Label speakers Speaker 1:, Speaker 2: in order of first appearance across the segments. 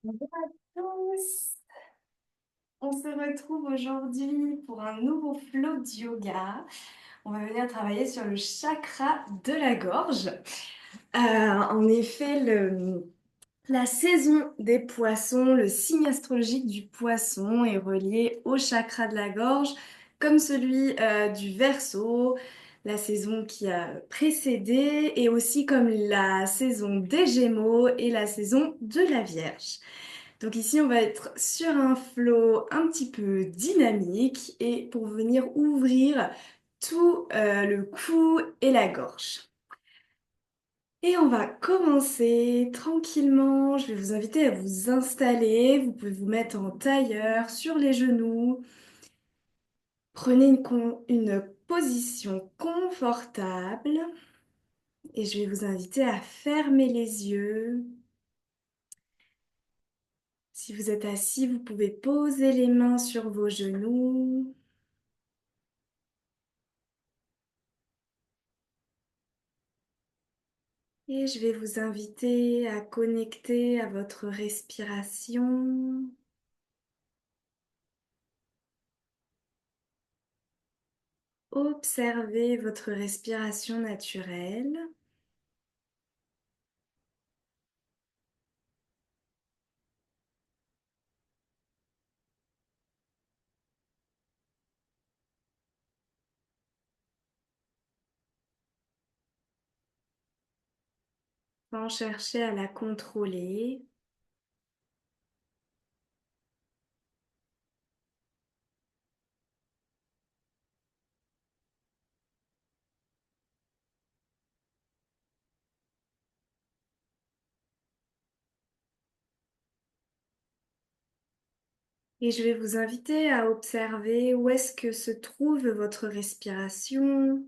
Speaker 1: Bonjour à tous. On se retrouve aujourd'hui pour un nouveau flow de yoga. On va venir travailler sur le chakra de la gorge. En effet, la saison des poissons, le signe astrologique du poisson est relié au chakra de la gorge, comme celui du Verseau, la saison qui a précédé, et aussi comme la saison des Gémeaux et la saison de la Vierge. Donc ici, on va être sur un flow un petit peu dynamique et pour venir ouvrir tout le cou et la gorge. Et on va commencer tranquillement. Je vais vous inviter à vous installer. Vous pouvez vous mettre en tailleur sur les genoux. Prenez une position confortable et je vais vous inviter à fermer les yeux. Si vous êtes assis, vous pouvez poser les mains sur vos genoux. Et je vais vous inviter à connecter à votre respiration. Observez votre respiration naturelle. Sans chercher à la contrôler. Et je vais vous inviter à observer où est-ce que se trouve votre respiration.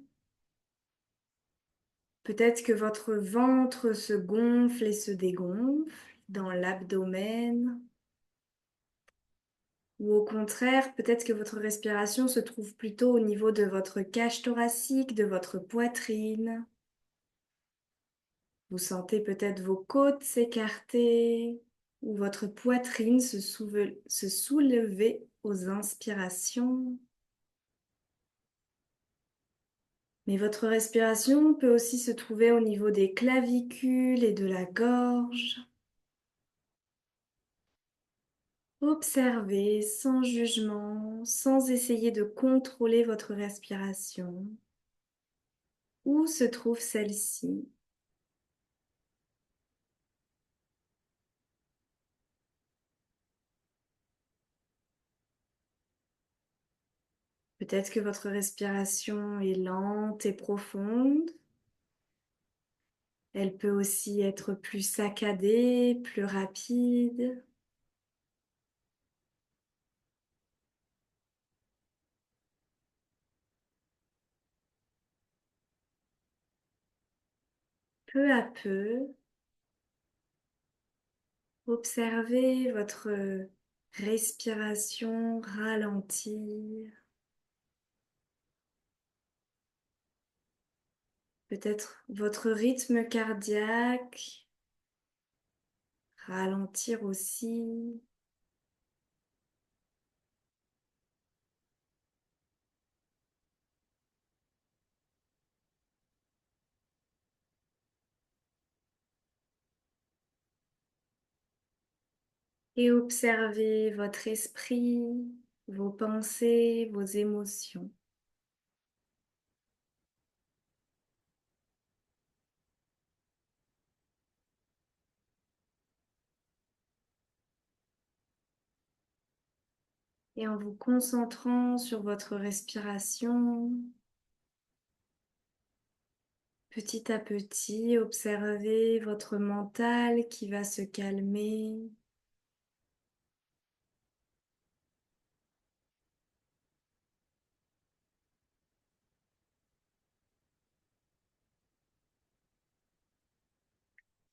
Speaker 1: Peut-être que votre ventre se gonfle et se dégonfle dans l'abdomen. Ou au contraire, peut-être que votre respiration se trouve plutôt au niveau de votre cage thoracique, de votre poitrine. Vous sentez peut-être vos côtes s'écarter ou votre poitrine se soulever aux inspirations. Mais votre respiration peut aussi se trouver au niveau des clavicules et de la gorge. Observez sans jugement, sans essayer de contrôler votre respiration. Où se trouve celle-ci? Peut-être que votre respiration est lente et profonde. Elle peut aussi être plus saccadée, plus rapide. Peu à peu, observez votre respiration ralentir. Peut-être votre rythme cardiaque ralentir aussi. Et observez votre esprit, vos pensées, vos émotions. Et en vous concentrant sur votre respiration, petit à petit, observez votre mental qui va se calmer.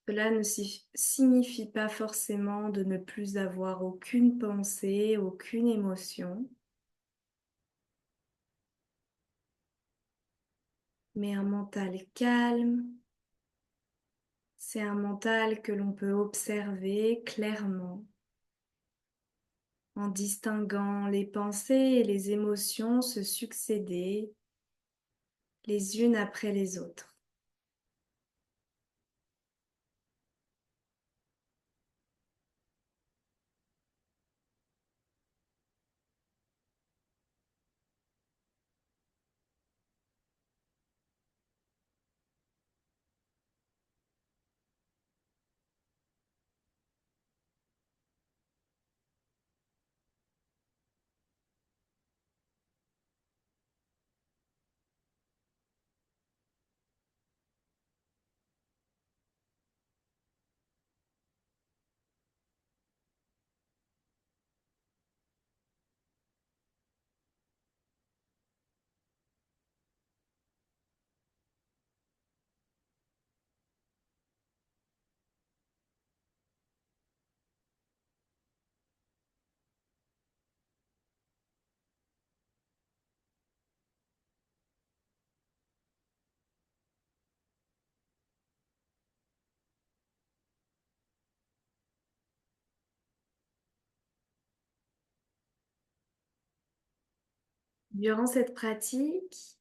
Speaker 1: Cela ne signifie pas forcément de ne plus avoir aucune pensée, aucune émotion, mais un mental calme, C'est un mental que l'on peut observer clairement en distinguant les pensées et les émotions se succéder les unes après les autres. Durant cette pratique,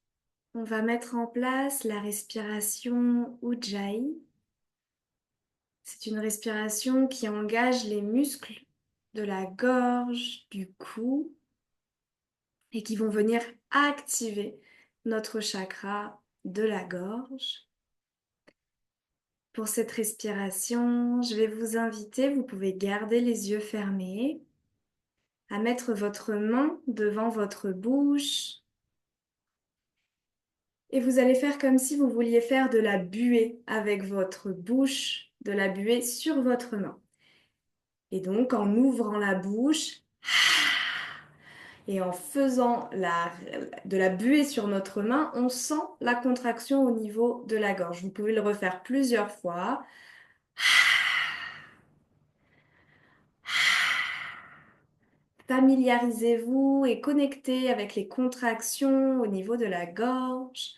Speaker 1: on va mettre en place la respiration Ujjayi. C'est une respiration qui engage les muscles de la gorge, du cou, et qui vont venir activer notre chakra de la gorge. Pour cette respiration, je vais vous inviter, vous pouvez garder les yeux fermés, à mettre votre main devant votre bouche et vous allez faire comme si vous vouliez faire de la buée avec votre bouche, de la buée sur votre main. Et donc en ouvrant la bouche et en faisant de la buée sur notre main, on sent la contraction au niveau de la gorge. Vous pouvez le refaire plusieurs fois. Familiarisez-vous et connectez avec les contractions au niveau de la gorge.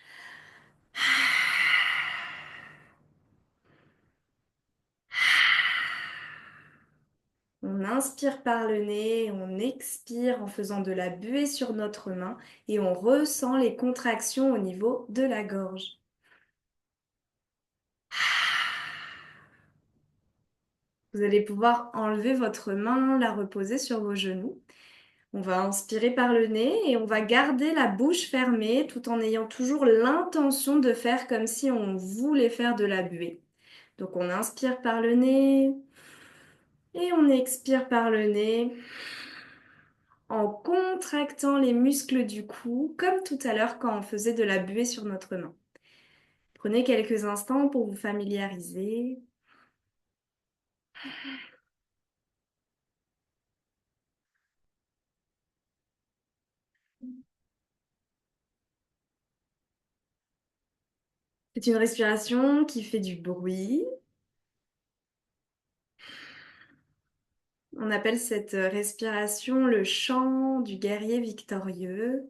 Speaker 1: On inspire par le nez, on expire en faisant de la buée sur notre main et on ressent les contractions au niveau de la gorge. Vous allez pouvoir enlever votre main, la reposer sur vos genoux. On va inspirer par le nez et on va garder la bouche fermée tout en ayant toujours l'intention de faire comme si on voulait faire de la buée. Donc on inspire par le nez et on expire par le nez en contractant les muscles du cou comme tout à l'heure quand on faisait de la buée sur notre main. Prenez quelques instants pour vous familiariser. C'est une respiration qui fait du bruit. On appelle cette respiration le chant du guerrier victorieux.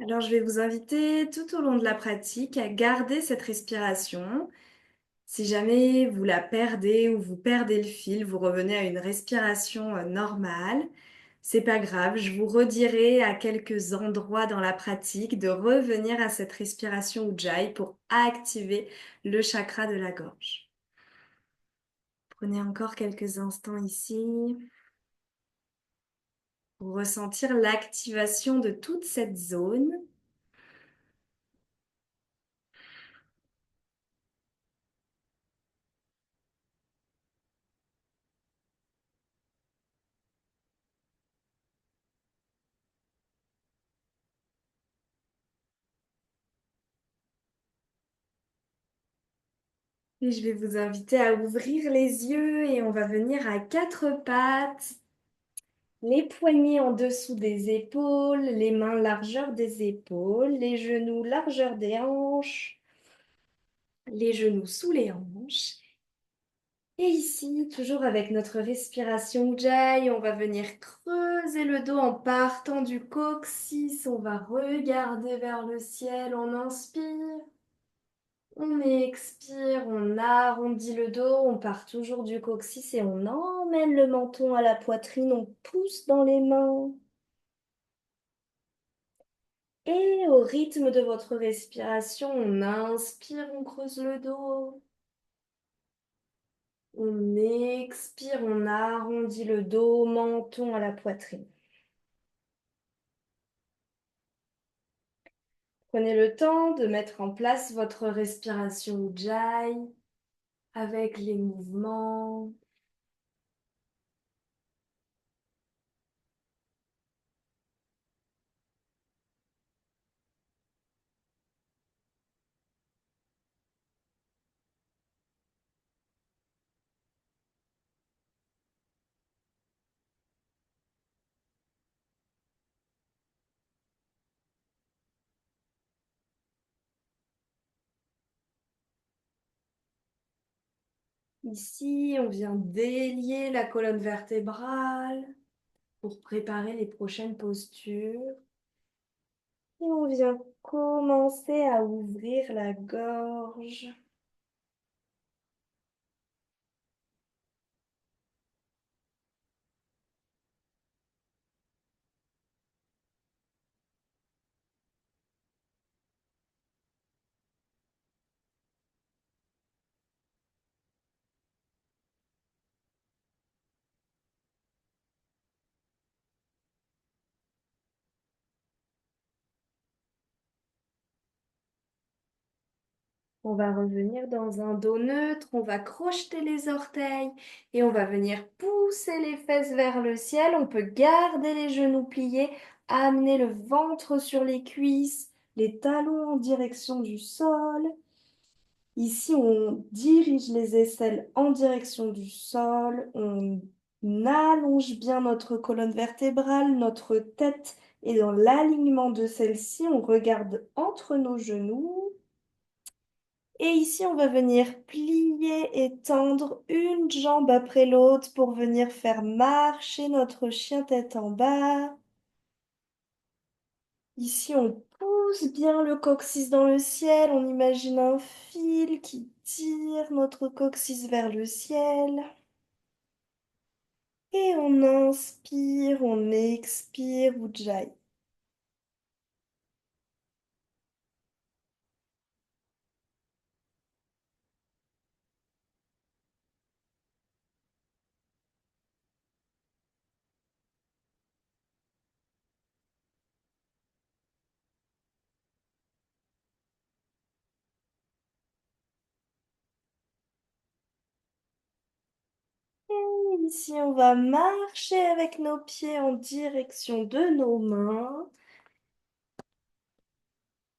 Speaker 1: Alors, je vais vous inviter tout au long de la pratique à garder cette respiration. Si jamais vous la perdez ou vous perdez le fil, vous revenez à une respiration normale. C'est pas grave, je vous redirai à quelques endroits dans la pratique de revenir à cette respiration Ujjayi pour activer le chakra de la gorge. Prenez encore quelques instants ici pour ressentir l'activation de toute cette zone. Et je vais vous inviter à ouvrir les yeux et on va venir à quatre pattes, les poignets en dessous des épaules, les mains largeur des épaules, les genoux largeur des hanches, les genoux sous les hanches. Et ici, toujours avec notre respiration Ujjayi, on va venir creuser le dos en partant du coccyx. On va regarder vers le ciel. On inspire, on expire, on arrondit le dos. On part toujours du coccyx et on emmène le menton à la poitrine. On pousse dans les mains. Et au rythme de votre respiration, on inspire, on creuse le dos. On expire, on arrondit le dos, menton à la poitrine. Prenez le temps de mettre en place votre respiration Ujjayi avec les mouvements. Ici, on vient délier la colonne vertébrale pour préparer les prochaines postures. Et on vient commencer à ouvrir la gorge. On va revenir dans un dos neutre, on va crocheter les orteils et on va venir pousser les fesses vers le ciel. On peut garder les genoux pliés, amener le ventre sur les cuisses, les talons en direction du sol. Ici, on dirige les aisselles en direction du sol. On allonge bien notre colonne vertébrale, notre tête est dans l'alignement de celle-ci. On regarde entre nos genoux. Et ici, on va venir plier et tendre une jambe après l'autre pour venir faire marcher notre chien tête en bas. Ici, on pousse bien le coccyx dans le ciel. On imagine un fil qui tire notre coccyx vers le ciel. Et on inspire, on expire, Ujjayi. Et ici, on va marcher avec nos pieds en direction de nos mains.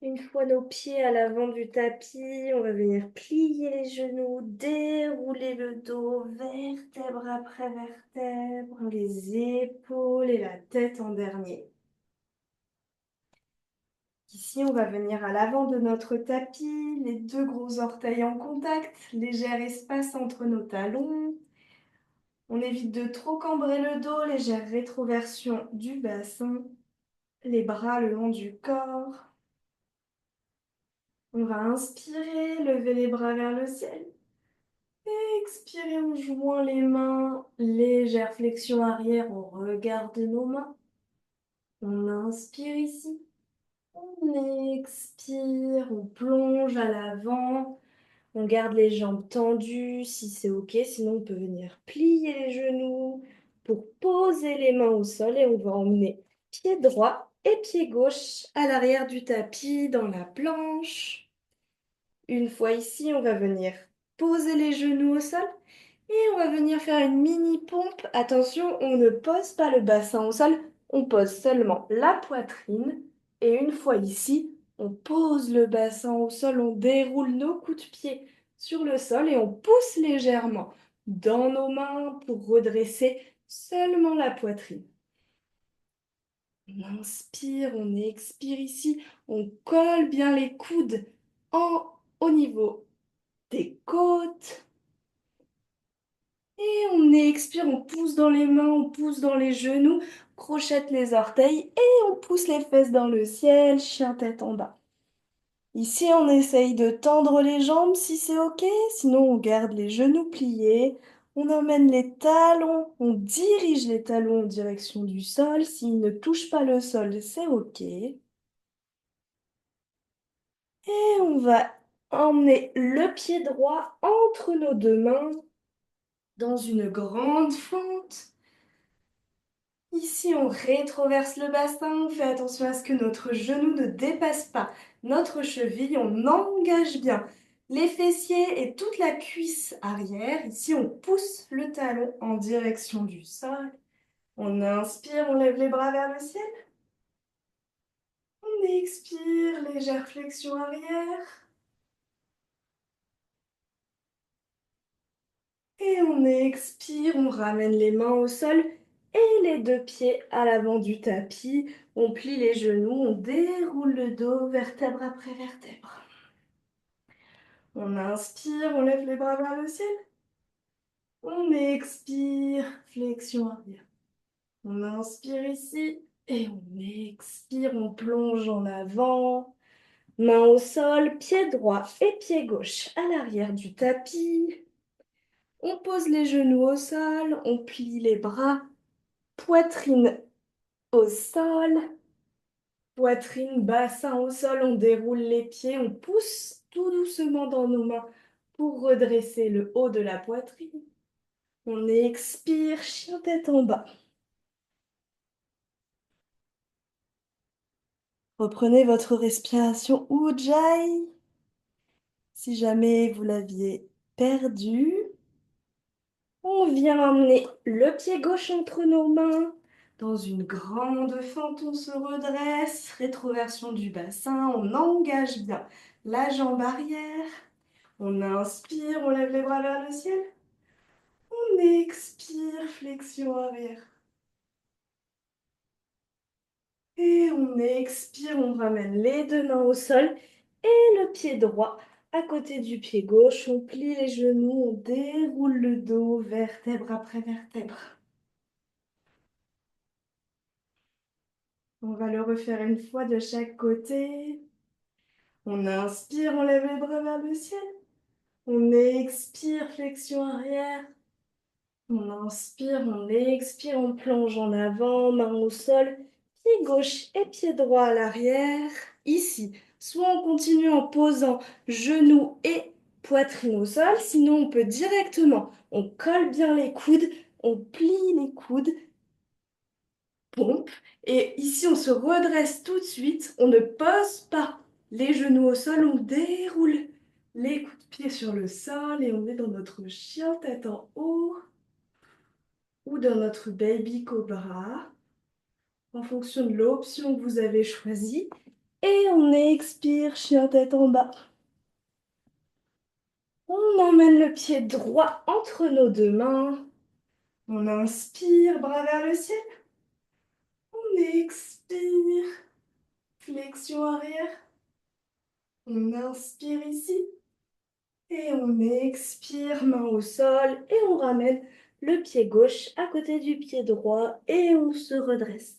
Speaker 1: Une fois nos pieds à l'avant du tapis, on va venir plier les genoux, dérouler le dos, vertèbre après vertèbre, les épaules et la tête en dernier. Ici, on va venir à l'avant de notre tapis, les deux gros orteils en contact, léger espace entre nos talons. On évite de trop cambrer le dos, légère rétroversion du bassin, les bras le long du corps. On va inspirer, lever les bras vers le ciel. Expirez, on joint les mains, légère flexion arrière, on regarde nos mains. On inspire ici, on expire, on plonge à l'avant, on garde les jambes tendues si c'est ok, sinon on peut venir plier les genoux pour poser les mains au sol et on va emmener pied droit et pied gauche à l'arrière du tapis dans la planche. Une fois ici, on va venir poser les genoux au sol. Et on va venir faire une mini pompe. Attention, on ne pose pas le bassin au sol, on pose seulement la poitrine. Et une fois ici, on pose le bassin au sol, on déroule nos coups de pied sur le sol et on pousse légèrement dans nos mains pour redresser seulement la poitrine. On inspire, on expire ici, on colle bien les coudes au niveau des côtes. Et on expire, on pousse dans les mains, on pousse dans les genoux, crochette les orteils et on pousse les fesses dans le ciel, chien tête en bas. Ici, on essaye de tendre les jambes si c'est OK, sinon on garde les genoux pliés, on emmène les talons, on dirige les talons en direction du sol. S'ils ne touchent pas le sol, c'est OK. Et on va emmener le pied droit entre nos deux mains dans une grande fente. Ici, on rétroverse le bassin, on fait attention à ce que notre genou ne dépasse pas notre cheville, on engage bien les fessiers et toute la cuisse arrière. Ici, on pousse le talon en direction du sol. On inspire, on lève les bras vers le ciel. On expire, légère flexion arrière. Et on expire, on ramène les mains au sol et les deux pieds à l'avant du tapis. On plie les genoux, on déroule le dos, vertèbre après vertèbre. On inspire, on lève les bras vers le ciel. On expire, flexion arrière. On inspire ici et on expire, on plonge en avant. Main au sol, pied droit et pied gauche à l'arrière du tapis. On pose les genoux au sol, on plie les bras, poitrine au sol, poitrine, bassin au sol, on déroule les pieds, on pousse tout doucement dans nos mains pour redresser le haut de la poitrine. On expire, chien tête en bas. Reprenez votre respiration Ujjayi. Si jamais vous l'aviez perdu, on vient emmener le pied gauche entre nos mains. Dans une grande fente, on se redresse, rétroversion du bassin, on engage bien la jambe arrière. On inspire, on lève les bras vers le ciel. On expire, flexion arrière. Et on expire, on ramène les deux mains au sol et le pied droit à côté du pied gauche. On plie les genoux, on déroule le dos, vertèbre après vertèbre. On va le refaire une fois de chaque côté. On inspire, on lève les bras vers le ciel. On expire, flexion arrière. On inspire, on expire, on plonge en avant, main au sol, pied gauche et pied droit à l'arrière. Ici, soit on continue en posant genoux et poitrine au sol, sinon on peut directement, on colle bien les coudes, on plie les coudes, pompe, et ici on se redresse tout de suite, on ne pose pas les genoux au sol, on déroule les coups de pied sur le sol et on est dans notre chien tête en haut ou dans notre baby cobra, en fonction de l'option que vous avez choisie. Et on expire, chien tête en bas. On emmène le pied droit entre nos deux mains. On inspire, bras vers le ciel. On expire, flexion arrière. On inspire ici. Et on expire, main au sol. Et on ramène le pied gauche à côté du pied droit. Et on se redresse.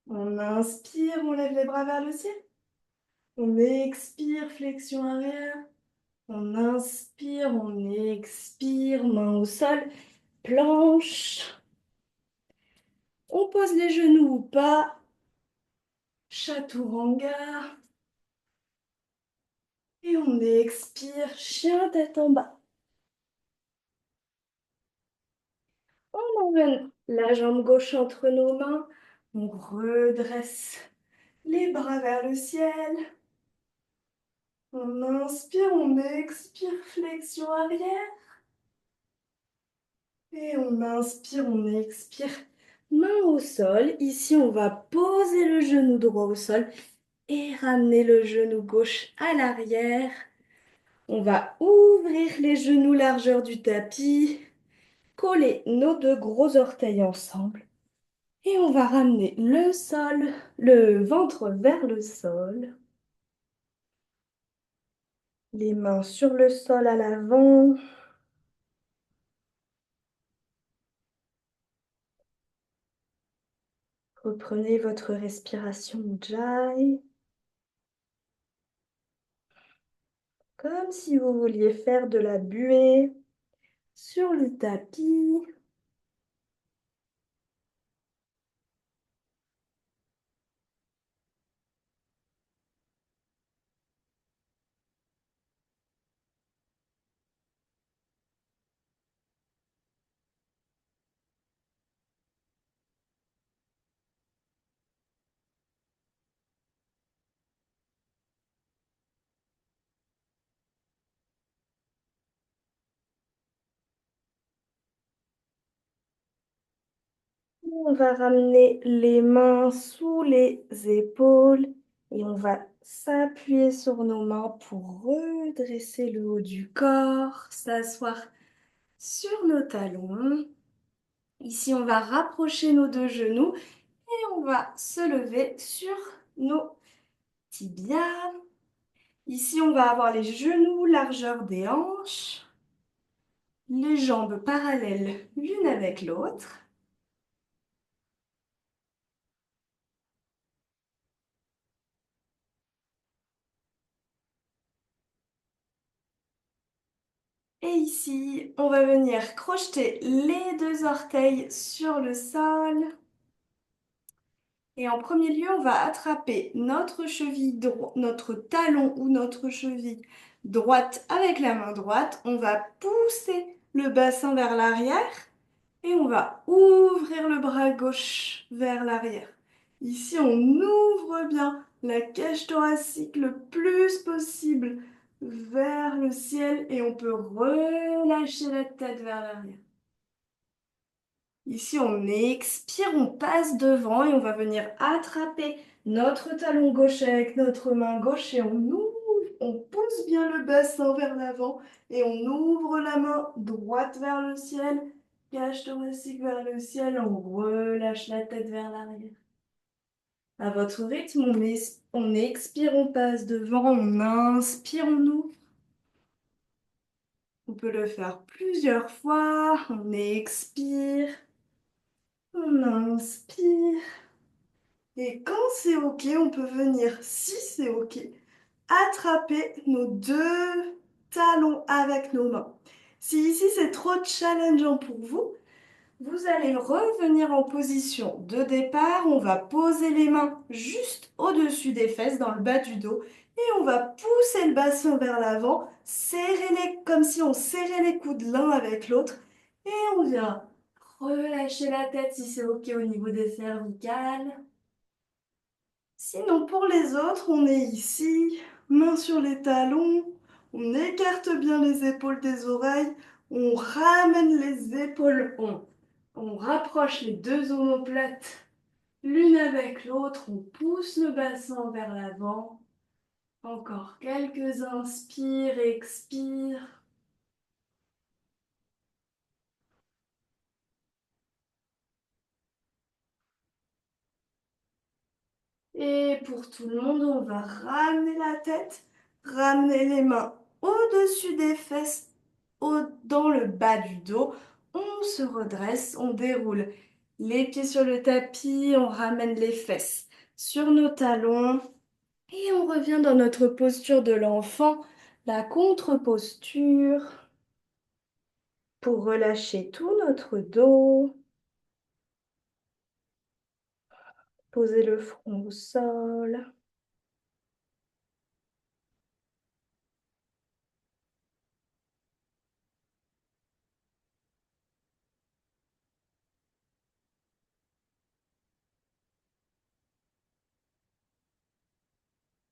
Speaker 1: On inspire, on lève les bras vers le ciel. On expire, flexion arrière. On inspire, on expire, main au sol, planche. On pose les genoux ou pas. Chaturanga. Et on expire, chien tête en bas. On emmène la jambe gauche entre nos mains. On redresse les bras vers le ciel. On inspire, on expire, flexion arrière. Et on inspire, on expire. Main au sol. Ici, on va poser le genou droit au sol et ramener le genou gauche à l'arrière. On va ouvrir les genoux largeur du tapis, coller nos deux gros orteils ensemble et on va ramener le sol, le ventre vers le sol. Les mains sur le sol à l'avant. Reprenez votre respiration Ujjayi, comme si vous vouliez faire de la buée sur le tapis. On va ramener les mains sous les épaules et on va s'appuyer sur nos mains pour redresser le haut du corps, s'asseoir sur nos talons. Ici, on va rapprocher nos deux genoux et on va se lever sur nos tibias. Ici, on va avoir les genoux largeur des hanches, les jambes parallèles l'une avec l'autre. Et ici, on va venir crocheter les deux orteils sur le sol. Et en premier lieu, on va attraper notre cheville notre talon ou notre cheville droite avec la main droite. On va pousser le bassin vers l'arrière et on va ouvrir le bras gauche vers l'arrière. Ici, on ouvre bien la cage thoracique le plus possible vers le ciel et on peut relâcher la tête vers l'arrière. Ici, on expire, on passe devant et on va venir attraper notre talon gauche avec notre main gauche et on ouvre, on pousse bien le bassin vers l'avant et on ouvre la main droite vers le ciel, cage thoracique vers le ciel, on relâche la tête vers l'arrière. À votre rythme, on expire, on passe devant, on inspire, on ouvre. On peut le faire plusieurs fois, on expire, on inspire. Et quand c'est OK, on peut venir, si c'est OK, attraper nos deux talons avec nos mains. Si ici c'est trop challengeant pour vous, vous allez revenir en position de départ. On va poser les mains juste au-dessus des fesses, dans le bas du dos, et on va pousser le bassin vers l'avant, comme si on serrait les coudes l'un avec l'autre, et on vient relâcher la tête si c'est OK au niveau des cervicales. Sinon, pour les autres, on est ici, mains sur les talons, on écarte bien les épaules des oreilles, on ramène les épaules, on rapproche les deux omoplates l'une avec l'autre, on pousse le bassin vers l'avant. Encore quelques inspires, expires. Et pour tout le monde, on va ramener la tête, ramener les mains au-dessus des fesses, dans le bas du dos. On se redresse, on déroule les pieds sur le tapis, on ramène les fesses sur nos talons et on revient dans notre posture de l'enfant, la contre-posture, pour relâcher tout notre dos, poser le front au sol.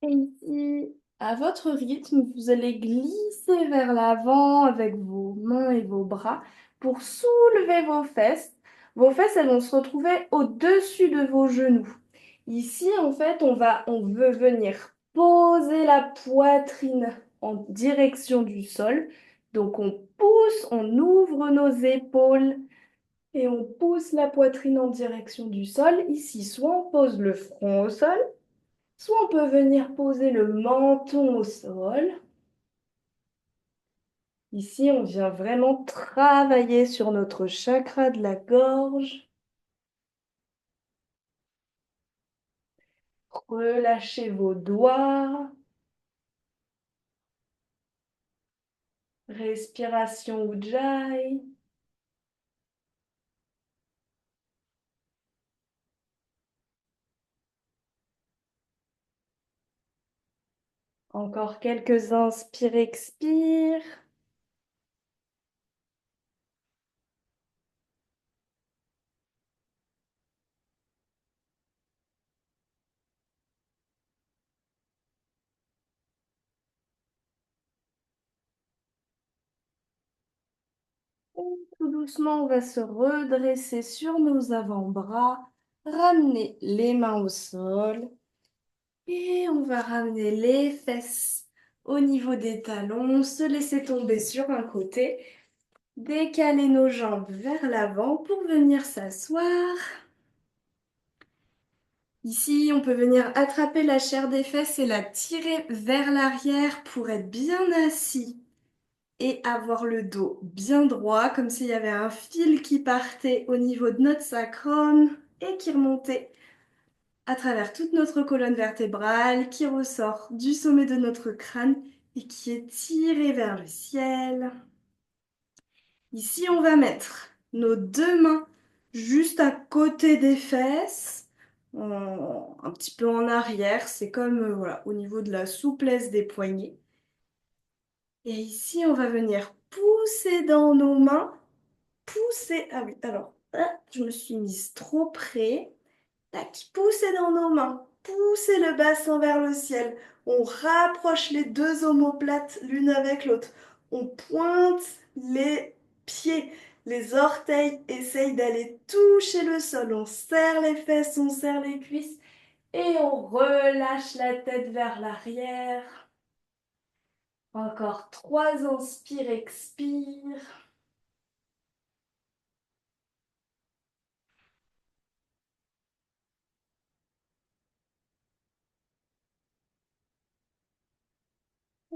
Speaker 1: Et ici, à votre rythme, vous allez glisser vers l'avant avec vos mains et vos bras pour soulever vos fesses. Vos fesses, elles vont se retrouver au-dessus de vos genoux. Ici, en fait, on veut venir poser la poitrine en direction du sol. Donc, on pousse, on ouvre nos épaules et on pousse la poitrine en direction du sol. Ici, soit on pose le front au sol, soit on peut venir poser le menton au sol. Ici, on vient vraiment travailler sur notre chakra de la gorge. Relâchez vos doigts. Respiration Ujjayi. Encore quelques inspires, expires. Tout doucement, on va se redresser sur nos avant-bras, ramener les mains au sol et on va ramener les fesses au niveau des talons, se laisser tomber sur un côté, décaler nos jambes vers l'avant pour venir s'asseoir. Ici, on peut venir attraper la chair des fesses et la tirer vers l'arrière pour être bien assis et avoir le dos bien droit, comme s'il y avait un fil qui partait au niveau de notre sacrum et qui remontait à travers toute notre colonne vertébrale, qui ressort du sommet de notre crâne et qui est tiré vers le ciel. Ici, on va mettre nos deux mains juste à côté des fesses, un petit peu en arrière. C'est comme voilà, au niveau de la souplesse des poignets. Et ici, on va venir pousser dans nos mains. Pousser. Ah oui, alors, je me suis mise trop près. Tac, pousser dans nos mains. Pousser le bassin vers le ciel. On rapproche les deux omoplates l'une avec l'autre. On pointe les pieds. Les orteils essayent d'aller toucher le sol. On serre les fesses, on serre les cuisses. Et on relâche la tête vers l'arrière. Encore 3 inspires, expire.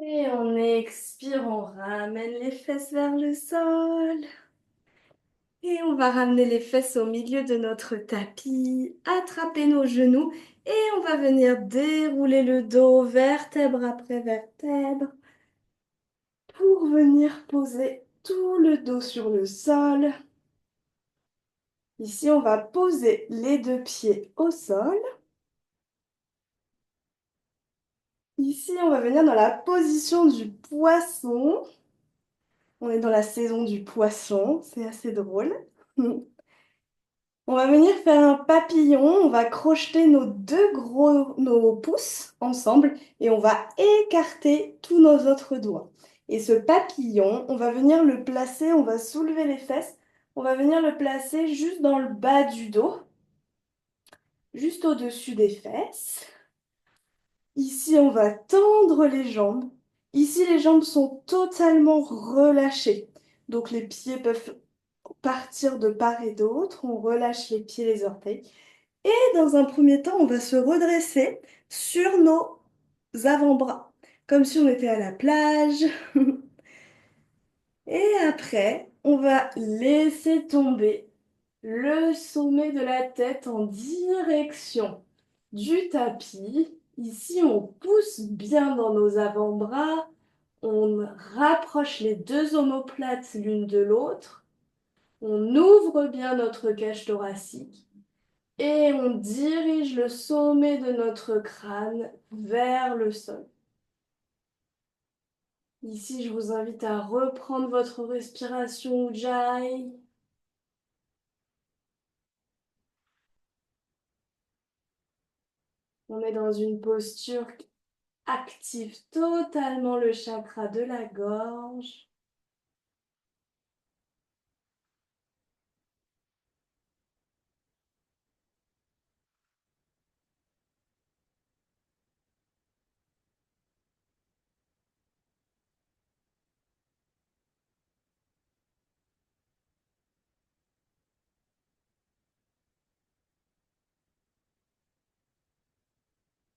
Speaker 1: Et on expire, on ramène les fesses vers le sol. Et on va ramener les fesses au milieu de notre tapis, attraper nos genoux et on va venir dérouler le dos vertèbre après vertèbre pour venir poser tout le dos sur le sol. Ici, on va poser les deux pieds au sol. Ici, on va venir dans la position du poisson. On est dans la saison du poisson, c'est assez drôle. On va venir faire un papillon, on va crocheter nos pouces ensemble et on va écarter tous nos autres doigts. Et ce papillon, on va venir le placer, on va soulever les fesses, on va venir le placer juste dans le bas du dos, juste au-dessus des fesses. Ici, on va tendre les jambes. Ici, les jambes sont totalement relâchées. Donc les pieds peuvent partir de part et d'autre. On relâche les pieds, les orteils. Et dans un premier temps, on va se redresser sur nos avant-bras, comme si on était à la plage. Et après, on va laisser tomber le sommet de la tête en direction du tapis. Ici, on pousse bien dans nos avant-bras. On rapproche les deux omoplates l'une de l'autre. On ouvre bien notre cage thoracique. Et on dirige le sommet de notre crâne vers le sol. Ici, je vous invite à reprendre votre respiration Ujjayi. On est dans une posture qui active totalement le chakra de la gorge.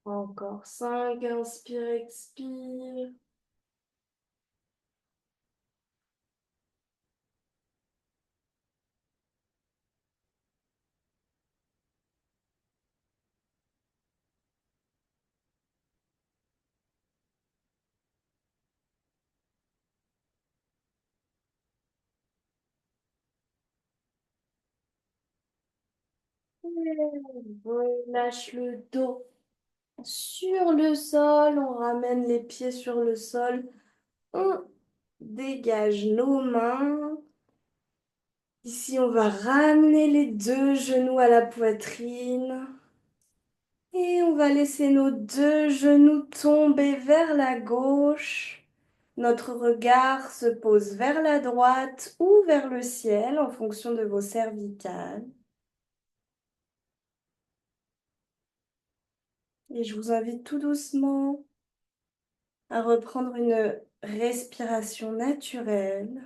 Speaker 1: Encore 5, inspire, expire. Relâche le dos sur le sol, on ramène les pieds sur le sol, on dégage nos mains. Ici, on va ramener les deux genoux à la poitrine et on va laisser nos deux genoux tomber vers la gauche. Notre regard se pose vers la droite ou vers le ciel en fonction de vos cervicales. Et je vous invite tout doucement à reprendre une respiration naturelle.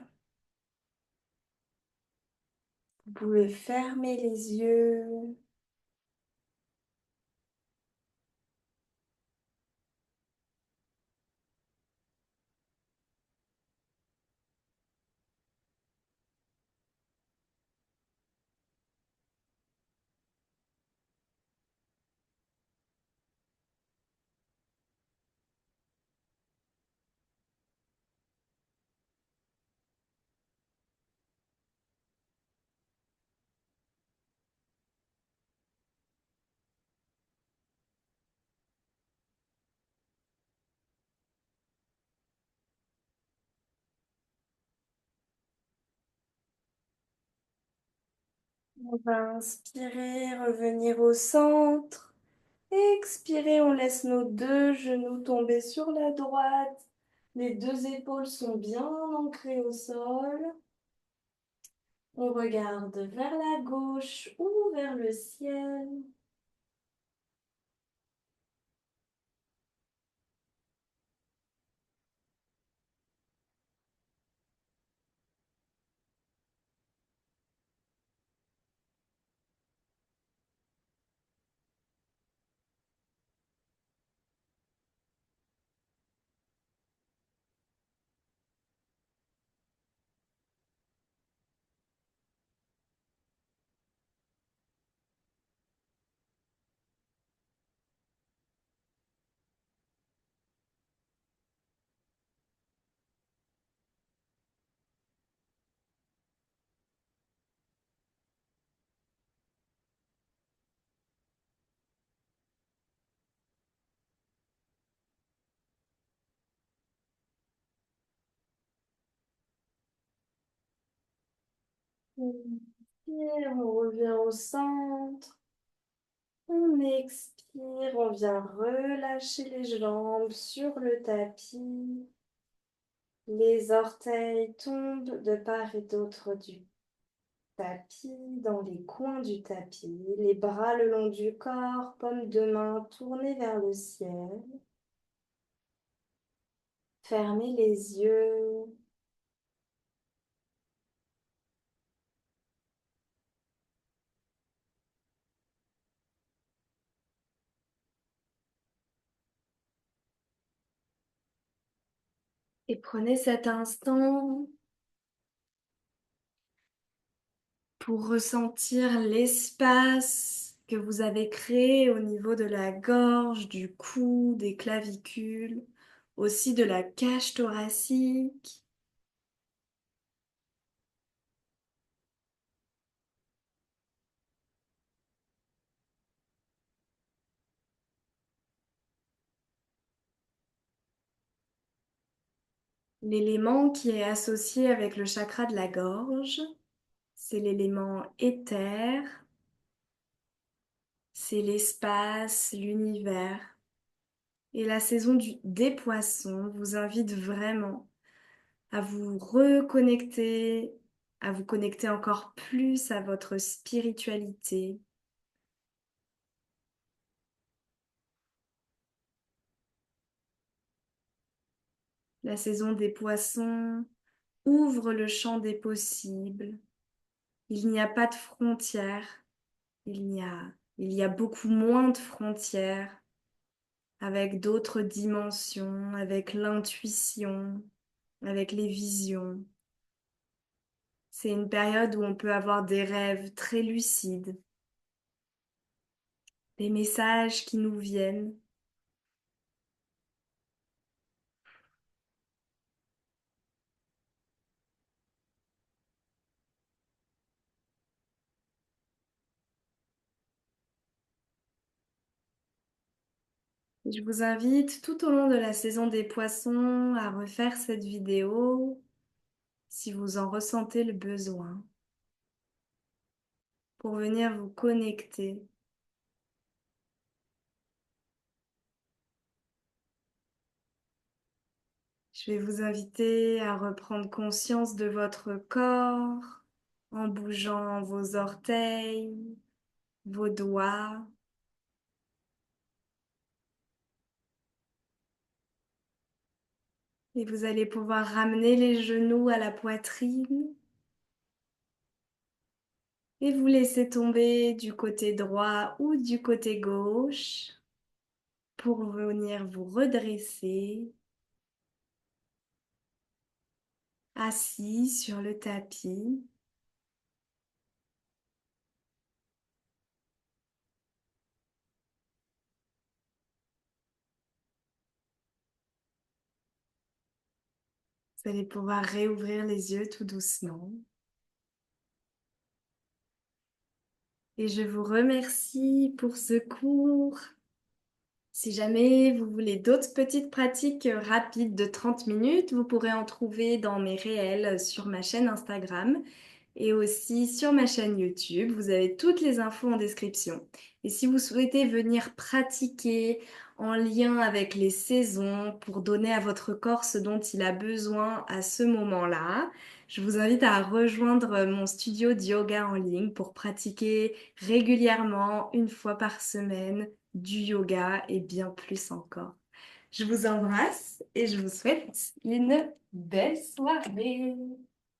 Speaker 1: Vous pouvez fermer les yeux. On va inspirer, revenir au centre. Expirez, on laisse nos deux genoux tomber sur la droite. Les deux épaules sont bien ancrées au sol. On regarde vers la gauche ou vers le ciel. Inspire, on revient au centre. On expire, on vient relâcher les jambes sur le tapis. Les orteils tombent de part et d'autre du tapis, dans les coins du tapis. Les bras le long du corps, paumes de main tournées vers le ciel. Fermez les yeux. Et prenez cet instant pour ressentir l'espace que vous avez créé au niveau de la gorge, du cou, des clavicules, aussi de la cage thoracique. L'élément qui est associé avec le chakra de la gorge, c'est l'élément éther, c'est l'espace, l'univers. Et la saison des poissons vous invite vraiment à vous reconnecter, à vous connecter encore plus à votre spiritualité. La saison des poissons ouvre le champ des possibles. Il n'y a pas de frontières. Il y a beaucoup moins de frontières avec d'autres dimensions, avec l'intuition, avec les visions. C'est une période où on peut avoir des rêves très lucides, des messages qui nous viennent. Je vous invite tout au long de la saison des poissons à refaire cette vidéo si vous en ressentez le besoin pour venir vous connecter. Je vais vous inviter à reprendre conscience de votre corps en bougeant vos orteils, vos doigts. Et vous allez pouvoir ramener les genoux à la poitrine et vous laisser tomber du côté droit ou du côté gauche pour venir vous redresser, assis sur le tapis. Vous allez pouvoir réouvrir les yeux tout doucement. Et je vous remercie pour ce cours. Si jamais vous voulez d'autres petites pratiques rapides de 30 minutes, vous pourrez en trouver dans mes réels sur ma chaîne Instagram et aussi sur ma chaîne YouTube. Vous avez toutes les infos en description. Et si vous souhaitez venir pratiquer en lien avec les saisons pour donner à votre corps ce dont il a besoin à ce moment-là, je vous invite à rejoindre mon studio de yoga en ligne pour pratiquer régulièrement, une fois par semaine, du yoga et bien plus encore. Je vous embrasse et je vous souhaite une belle soirée.